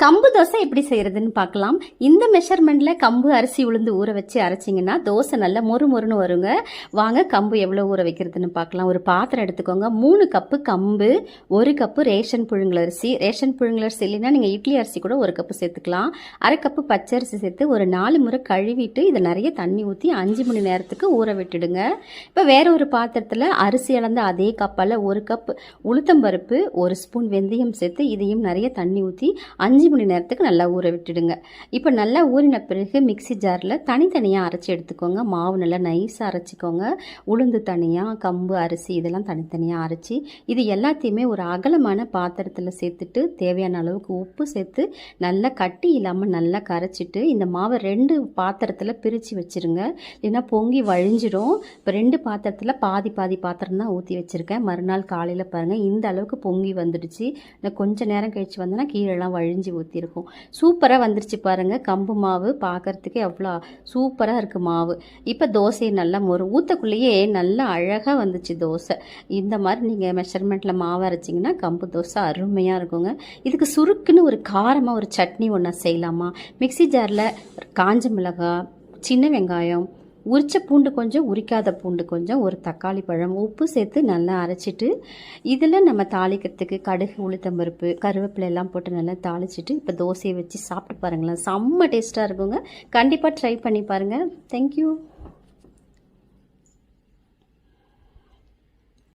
கம்பு தோசை எப்படி செய்கிறதுன்னு பார்க்கலாம். இந்த மெஷர்மெண்ட்டில் கம்பு அரிசி உளுந்து ஊற வச்சு அரைச்சிங்கன்னா தோசை நல்லா மொறு மொறுன்னு வருங்க. வாங்க கம்பு எவ்வளோ ஊற வைக்கிறதுன்னு பார்க்கலாம். ஒரு பாத்திரம் எடுத்துக்கோங்க. 3 கப்பு கம்பு, 1 கப்பு ரேஷன் புழுங்கலரிசி. ரேஷன் புழுங்கலரிசி இல்லைன்னா நீங்கள் இட்லி அரிசி கூட 1 கப்பு சேர்த்துக்கலாம். 1/2 கப்பு பச்சரிசி சேர்த்து ஒரு 4 முறை கழுவிட்டு இதை நிறைய தண்ணி ஊற்றி 5 மணி நேரத்துக்கு ஊற விட்டுடுங்க. இப்போ வேற ஒரு பாத்திரத்தில் அரிசி அளந்த அதே கப்பால் 1 கப் உளுத்தம்பருப்பு, 1 ஸ்பூன் வெந்தயம் சேர்த்து இதையும் நிறைய தண்ணி ஊற்றி 5 மணி நேரத்துக்கு நல்லா ஊற விட்டுடுங்க. இப்போ நல்லா ஊறின பிறகு மிக்சி ஜாரில் தனித்தனியாக அரைச்சி எடுத்துக்கோங்க. மாவு நல்லா நைஸாக அரைச்சிக்கோங்க. உளுந்து தனியாக, கம்பு, அரிசி இதெல்லாம் தனித்தனியாக அரைச்சி இது எல்லாத்தையுமே ஒரு அகலமான பாத்திரத்தில் சேர்த்துட்டு தேவையான அளவுக்கு உப்பு சேர்த்து நல்லா கட்டி இல்லாமல் நல்லா கரைச்சிட்டு இந்த மாவை 2 பாத்திரத்தில் பிரித்து வச்சுருங்க. இல்லைன்னா பொங்கி வழிஞ்சிடும். இப்போ 2 பாத்திரத்தில் பாதி பாத்திரம் தான் ஊற்றி வச்சுருக்கேன். மறுநாள் காலையில் பாருங்கள் இந்த அளவுக்கு பொங்கி வந்துடுச்சு. நான் கொஞ்சம் நேரம் கழித்து வந்தேன்னா கீழெல்லாம் வழிஞ்சு ஊற்றிருக்கும். சூப்பராக வந்துருச்சு பாருங்கள். கம்பு மாவு பார்க்குறதுக்கே அவ்வளோ சூப்பராக இருக்குது மாவு. இப்போ தோசையை நல்லா ஊற்றக்குள்ளேயே நல்லா அழகாக வந்துச்சு தோசை. இந்த மாதிரி நீங்கள் மெஷர்மெண்ட்டில் மாவு அரைச்சிங்கன்னா கம்பு தோசை அருமையாக இருக்குங்க. இதுக்கு சுருக்குன்னு ஒரு காரமாக ஒரு சட்னி ஒன்றா செய்யலாமா? மிக்சி ஜாரில் காஞ்ச மிளகாய், சின்ன வெங்காயம், உரிச்ச பூண்டு கொஞ்சம், உரிக்காத பூண்டு கொஞ்சம், ஒரு தக்காளி பழம், உப்பு சேர்த்து நல்லா அரைச்சிட்டு இதில் நம்ம தாளிக்கிறதுக்கு கடுகு, உளுத்தம்பருப்பு, கருவேப்பிலை எல்லாம் போட்டு நல்லா தாளிச்சிட்டு இப்போ தோசையை வச்சு சாப்பிட்டு பாருங்களேன். செம்ம டேஸ்ட்டாக இருக்குங்க. கண்டிப்பாக ட்ரை பண்ணி பாருங்கள். தேங்க்யூ.